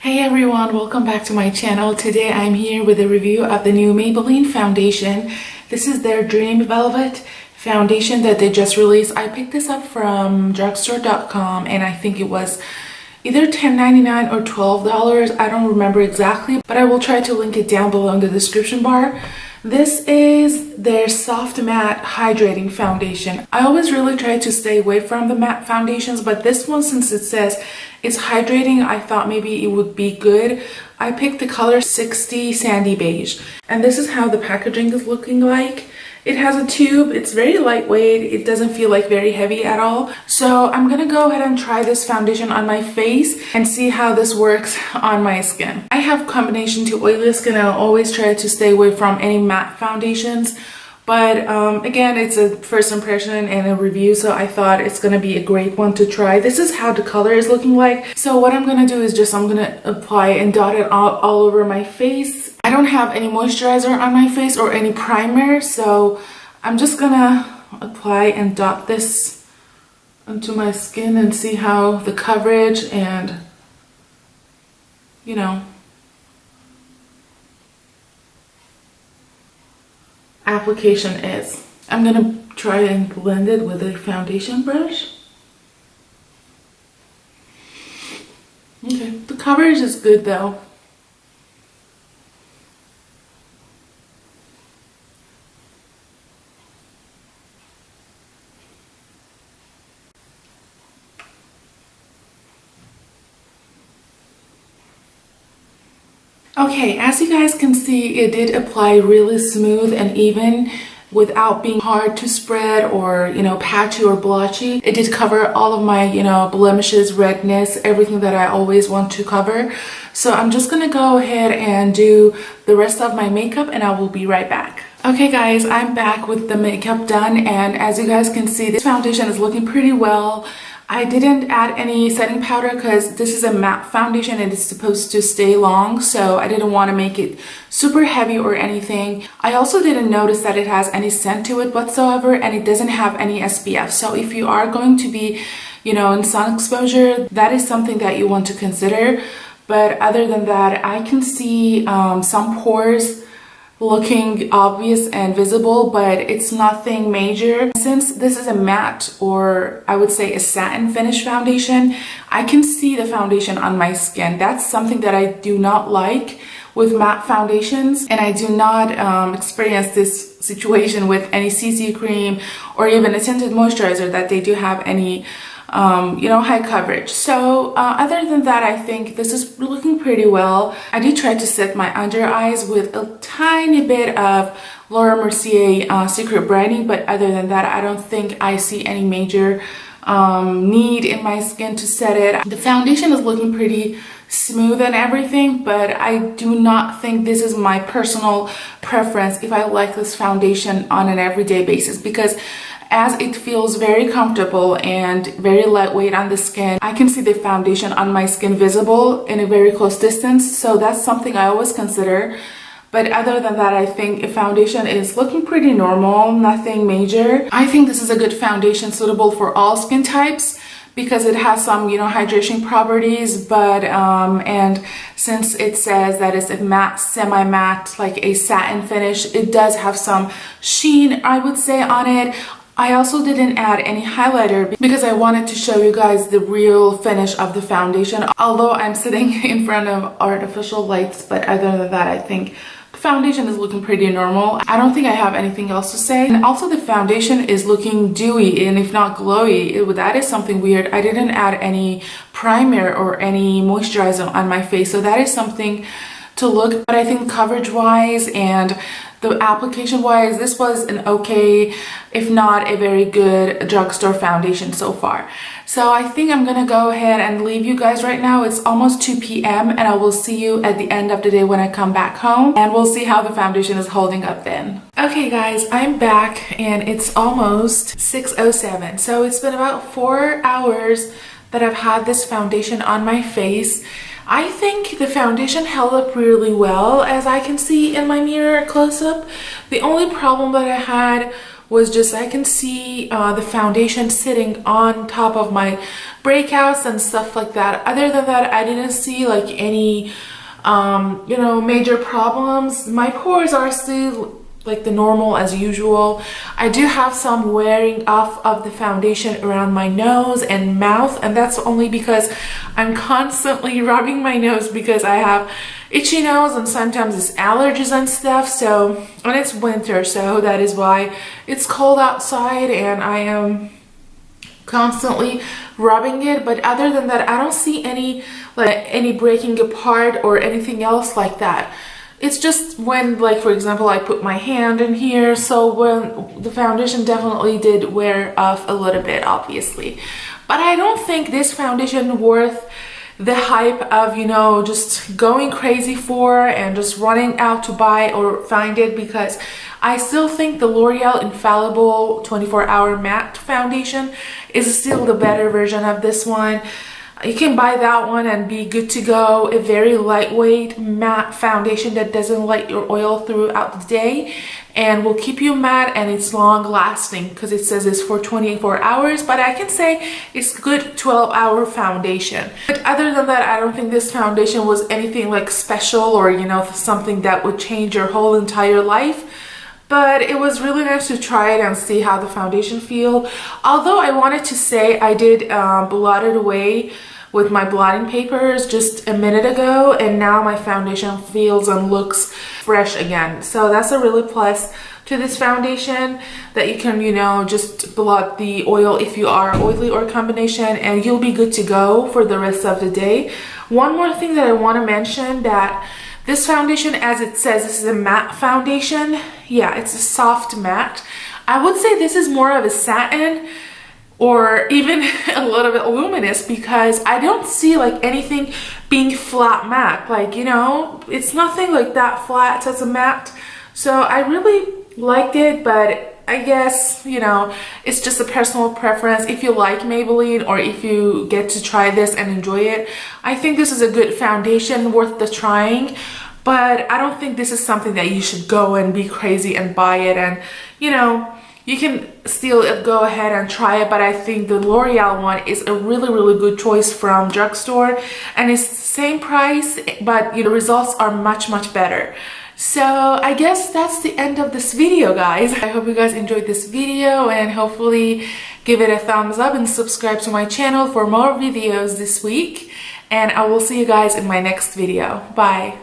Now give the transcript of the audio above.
Hey everyone, welcome back to my channel. Today I'm here with a review of the new Maybelline foundation. This is their Dream Velvet foundation that they just released. I picked this up from drugstore.com and I think it was either $10.99 or $12. I don't remember exactly, but I will try to link it down below in the description bar. This is their Soft Matte Hydrating Foundation. I always really try to stay away from the matte foundations, but this one, since it says it's hydrating, I thought maybe it would be good. I picked the color 60 Sandy Beige, and this is how the packaging is looking like. It has a tube, it's very lightweight, it doesn't feel like very heavy at all. So I'm gonna go ahead and try this foundation on my face and see how this works on my skin. I have combination to oily skin and I always try to stay away from any matte foundations. But again, it's a first impression and a review, so I thought it's gonna be a great one to try. This is how the color is looking like. So what I'm gonna do is I'm gonna apply and dot it all over my face. I don't have any moisturizer on my face or any primer, so I'm just gonna apply and dot this onto my skin and see how the coverage and, application is. I'm gonna try and blend it with a foundation brush. Okay, the coverage is good though. Okay, as you guys can see, it did apply really smooth and even without being hard to spread or, patchy or blotchy. It did cover all of my, blemishes, redness, everything that I always want to cover. So I'm just gonna go ahead and do the rest of my makeup and I will be right back. Okay guys, I'm back with the makeup done, and as you guys can see, this foundation is looking pretty well. I didn't add any setting powder because this is a matte foundation and it's supposed to stay long, so I didn't want to make it super heavy or anything. I also didn't notice that it has any scent to it whatsoever, and it doesn't have any SPF. So if you are going to be, in sun exposure, that is something that you want to consider. But other than that, I can see some pores looking obvious and visible, but it's nothing major. Since this is a matte, or I would say a satin finish foundation, I can see the foundation on my skin. That's something that I do not like with matte foundations, and I do not experience this situation with any CC cream or even a tinted moisturizer that they do have any high coverage. So other than that, I think this is looking pretty well. I did try to set my under eyes with a tiny bit of Laura Mercier Secret Brightening, but other than that, I don't think I see any major need in my skin to set it. The foundation is looking pretty smooth and everything, but I do not think this is my personal preference if I like this foundation on an everyday basis, because as it feels very comfortable and very lightweight on the skin, I can see the foundation on my skin visible in a very close distance, so that's something I always consider. But other than that, I think a foundation is looking pretty normal, nothing major. I think this is a good foundation suitable for all skin types because it has some, hydration properties, but and since it says that it's a matte, semi-matte, like a satin finish, it does have some sheen, I would say, on it. I also didn't add any highlighter because I wanted to show you guys the real finish of the foundation, although I'm sitting in front of artificial lights. But other than that, I think the foundation is looking pretty normal. I don't think I have anything else to say. And also the foundation is looking dewy and if not glowy. That is something weird. I didn't add any primer or any moisturizer on my face, so that is something to look. But I think coverage wise and the application wise, this was an okay, if not a very good drugstore foundation so far. So I think I'm gonna go ahead and leave you guys right now. It's almost 2 p.m. and I will see you at the end of the day when I come back home, and we'll see how the foundation is holding up then. Okay guys, I'm back and it's almost 6:07. So it's been about 4 hours that I've had this foundation on my face. I think the foundation held up really well, as I can see in my mirror close-up. The only problem that I had was just I can see the foundation sitting on top of my breakouts and stuff like that. Other than that, I didn't see like any you know, major problems. My pores are still like the normal as usual. I do have some wearing off of the foundation around my nose and mouth, and that's only because I'm constantly rubbing my nose because I have itchy nose and sometimes it's allergies and stuff. So, and it's winter, so that is why it's cold outside and I am constantly rubbing it. But other than that, I don't see any like any breaking apart or anything else like that. It's just when, like, for example, I put my hand in here, so when the foundation definitely did wear off a little bit, obviously. But I don't think this foundation worth the hype of, you know, just going crazy for and just running out to buy or find it, because I still think the L'Oreal Infallible 24-Hour Matte Foundation is still the better version of this one. You can buy that one and be good to go. A very lightweight matte foundation that doesn't let your oil throughout the day and will keep you matte, and it's long lasting because it says it's for 24 hours, but I can say it's good 12-hour foundation. But other than that, I don't think this foundation was anything like special or, you know, something that would change your whole entire life. But it was really nice to try it and see how the foundation feel. Although I wanted to say I did blot it away with my blotting papers just a minute ago, and now my foundation feels and looks fresh again. So that's a really plus to this foundation, that you can, you know, just blot the oil if you are oily or combination, and you'll be good to go for the rest of the day. One more thing that I want to mention, that this foundation, as it says, this is a matte foundation. Yeah, it's a soft matte. I would say this is more of a satin or even a little bit luminous, because I don't see like anything being flat matte. Like, you know, it's nothing like that flat as a matte. So I really liked it, but I guess, you know, it's just a personal preference. If you like Maybelline or if you get to try this and enjoy it, I think this is a good foundation worth the trying. But I don't think this is something that you should go and be crazy and buy it. And, you know, you can still go ahead and try it, but I think the L'Oreal one is a really, really good choice from drugstore, and it's the same price, but, you know, results are much, much better. So I guess that's the end of this video, guys. I hope you guys enjoyed this video, and hopefully give it a thumbs up and subscribe to my channel for more videos this week. And I will see you guys in my next video. Bye.